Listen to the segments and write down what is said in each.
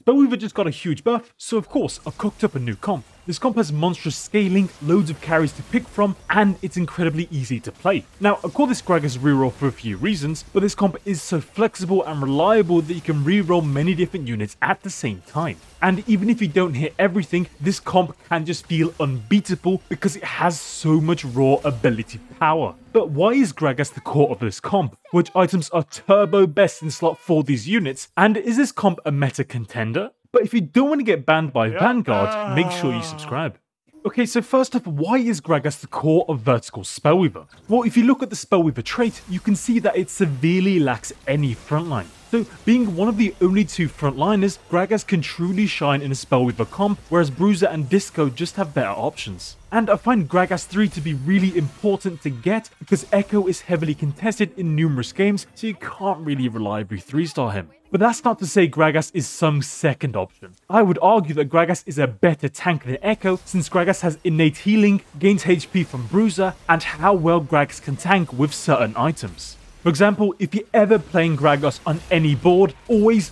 Spellweaver just got a huge buff, so of course I've cooked up a new comp. This comp has monstrous scaling, loads of carries to pick from, and it's incredibly easy to play. Now, I call this Gragas reroll for a few reasons, but this comp is so flexible and reliable that you can reroll many different units at the same time. And even if you don't hit everything, this comp can just feel unbeatable because it has so much raw ability power. But why is Gragas the core of this comp? Which items are turbo best in slot for these units? And is this comp a meta contender? But if you don't want to get banned by Vanguard, make sure you subscribe. Okay, so first off, why is Gragas the core of Vertical Spellweaver? Well, if you look at the Spellweaver trait, you can see that it severely lacks any frontline. So, being one of the only two frontliners, Gragas can truly shine in a Spellweaver comp, whereas Bruiser and Disco just have better options. And I find Gragas 3 to be really important to get because Echo is heavily contested in numerous games, so you can't really reliably 3-star him. But that's not to say Gragas is some second option. I would argue that Gragas is a better tank than Echo, since Gragas has innate healing, gains HP from Bruiser, and how well Gragas can tank with certain items. For example, if you're ever playing Gragas on any board, always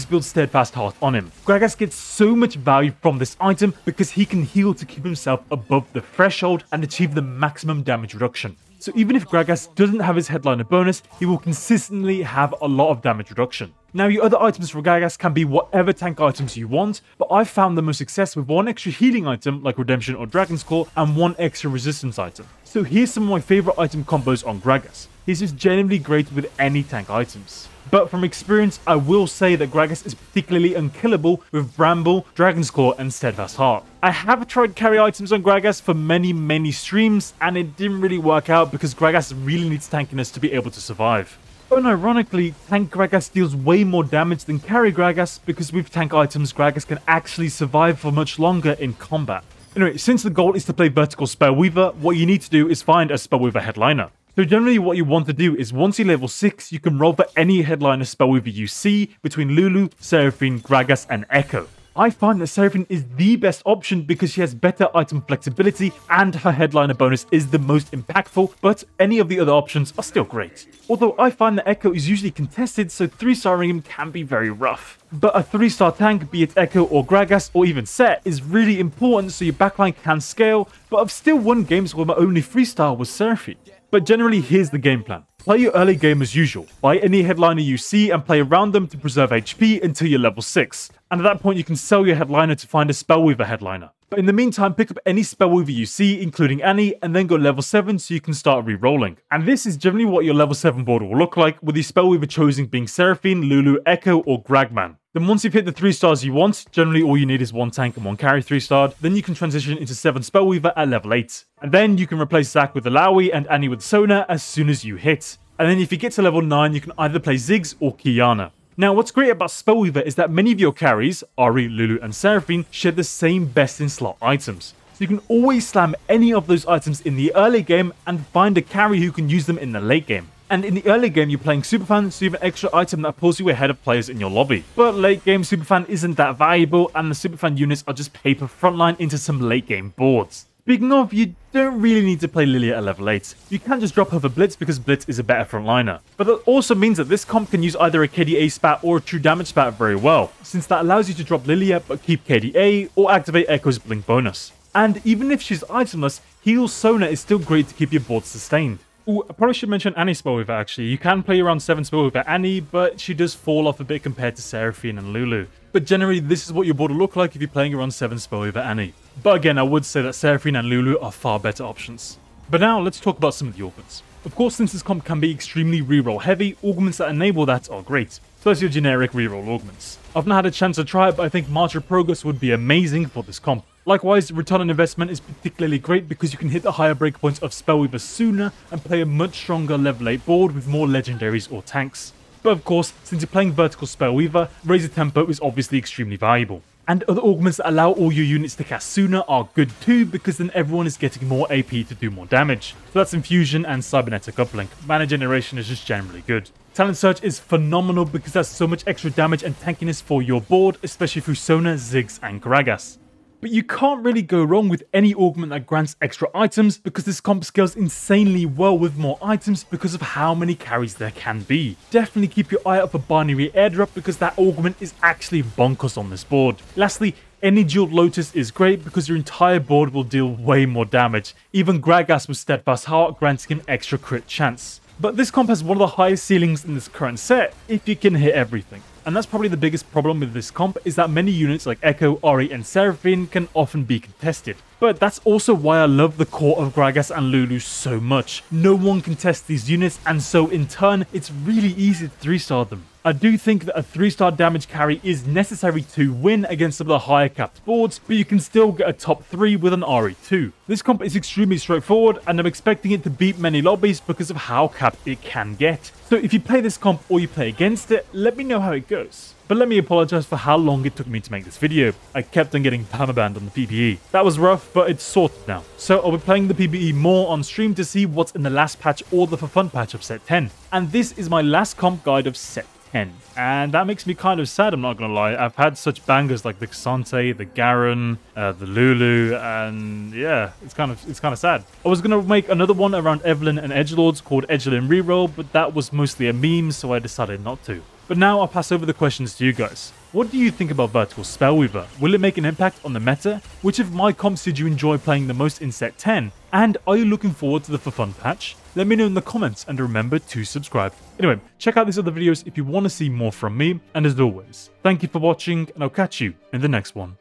build Steadfast Heart on him. Gragas gets so much value from this item because he can heal to keep himself above the threshold and achieve the maximum damage reduction. So even if Gragas doesn't have his headliner bonus, he will consistently have a lot of damage reduction. Now, your other items for Gragas can be whatever tank items you want, but I've found the most success with one extra healing item like Redemption or Dragon's Claw and one extra resistance item. So here's some of my favorite item combos on Gragas. He's just genuinely great with any tank items. But from experience, I will say that Gragas is particularly unkillable with Bramble, Dragon's Claw, and Steadfast Heart. I have tried carry items on Gragas for many streams, and it didn't really work out because Gragas really needs tankiness to be able to survive. Unironically, tank Gragas deals way more damage than carry Gragas because with tank items, Gragas can actually survive for much longer in combat. Anyway, since the goal is to play Vertical Spellweaver, what you need to do is find a Spellweaver headliner. So generally what you want to do is once you level 6, you can roll for any headliner Spellweaver you see between Lulu, Seraphine, Gragas, and Echo. I find that Seraphine is the best option because she has better item flexibility and her headliner bonus is the most impactful, but any of the other options are still great. Although I find that Echo is usually contested, so 3-starring him can be very rough. But a 3-star tank, be it Echo or Gragas or even Set, is really important so your backline can scale, but I've still won games where my only 3-star was Seraphine. But generally, here's the game plan. Play your early game as usual. Buy any headliner you see and play around them to preserve HP until you're level 6. And at that point, you can sell your headliner to find a Spellweaver headliner. But in the meantime, pick up any Spellweaver you see, including Annie, and then go level 7 so you can start re-rolling. And this is generally what your level 7 board will look like, with the Spellweaver chosen being Seraphine, Lulu, Echo, or Gragman. Then once you've hit the 3-stars you want, generally all you need is one tank and one carry 3-starred, then you can transition into 7 Spellweaver at level 8. And then you can replace Zac with Alawi and Annie with Sona as soon as you hit. And then if you get to level 9, you can either play Ziggs or Kiana. Now, what's great about Spellweaver is that many of your carries, Ahri, Lulu, and Seraphine, share the same best-in-slot items. So you can always slam any of those items in the early game and find a carry who can use them in the late game. And in the early game, you're playing Superfan, so you have an extra item that pulls you ahead of players in your lobby. But late game, Superfan isn't that valuable, and the Superfan units are just paper frontline into some late game boards. Speaking of, you don't really need to play Lilia at level 8. You can just drop her for Blitz because Blitz is a better frontliner. But that also means that this comp can use either a KDA spat or a true damage spat very well, since that allows you to drop Lilia but keep KDA or activate Echo's blink bonus. And even if she's itemless, Heal Sona is still great to keep your board sustained. Ooh, I probably should mention Annie Spellweaver actually. You can play around 7 Spellweaver Annie, but she does fall off a bit compared to Seraphine and Lulu. But generally, this is what your board will look like if you're playing around 7 Spellweaver Annie. But again, I would say that Seraphine and Lulu are far better options. But now, let's talk about some of the augments. Of course, since this comp can be extremely reroll heavy, augments that enable that are great. So that's your generic reroll augments. I've not had a chance to try it, but I think March of Progress would be amazing for this comp. Likewise, return on investment is particularly great because you can hit the higher breakpoints of Spellweaver sooner and play a much stronger level 8 board with more legendaries or tanks. But of course, since you're playing Vertical Spellweaver, Razor Tempo is obviously extremely valuable. And other augments that allow all your units to cast sooner are good too, because then everyone is getting more AP to do more damage. So that's Infusion and Cybernetic Uplink. Mana Generation is just generally good. Talent Surge is phenomenal because that's so much extra damage and tankiness for your board, especially through Sona, Ziggs, and Gragas. But you can't really go wrong with any augment that grants extra items, because this comp scales insanely well with more items because of how many carries there can be. Definitely keep your eye out for binary airdrop, because that augment is actually bonkers on this board. Lastly, any Jeweled Lotus is great because your entire board will deal way more damage. Even Gragas with Steadfast Heart granting an extra crit chance. But this comp has one of the highest ceilings in this current set if you can hit everything. And that's probably the biggest problem with this comp, is that many units like Echo, Ori and Seraphine can often be contested. But that's also why I love the core of Gragas and Lulu so much. No one can test these units, and so in turn it's really easy to 3-star them. I do think that a 3-star damage carry is necessary to win against some of the higher capped boards, but you can still get a top 3 with an Ori too. This comp is extremely straightforward, and I'm expecting it to beat many lobbies because of how capped it can get. So if you play this comp or you play against it, let me know how it goes. But let me apologize for how long it took me to make this video. I kept on getting permabanned on the PvE. That was rough, but it's sorted now. So I'll be playing the PvE more on stream to see what's in the last patch or the for fun patch of set 10. And this is my last comp guide of set 10. And that makes me kind of sad, I'm not gonna lie. I've had such bangers like the Xante, the Garen, the Lulu, and yeah, it's kind of sad. I was gonna make another one around Evelyn and Edgelords called Edgelyn Reroll, but that was mostly a meme, so I decided not to. But now I'll pass over the questions to you guys. What do you think about Vertical Spellweaver? Will it make an impact on the meta? Which of my comps did you enjoy playing the most in set 10? And are you looking forward to the for fun patch? Let me know in the comments, and remember to subscribe. Anyway, check out these other videos if you want to see more from me, and as always, thank you for watching, and I'll catch you in the next one.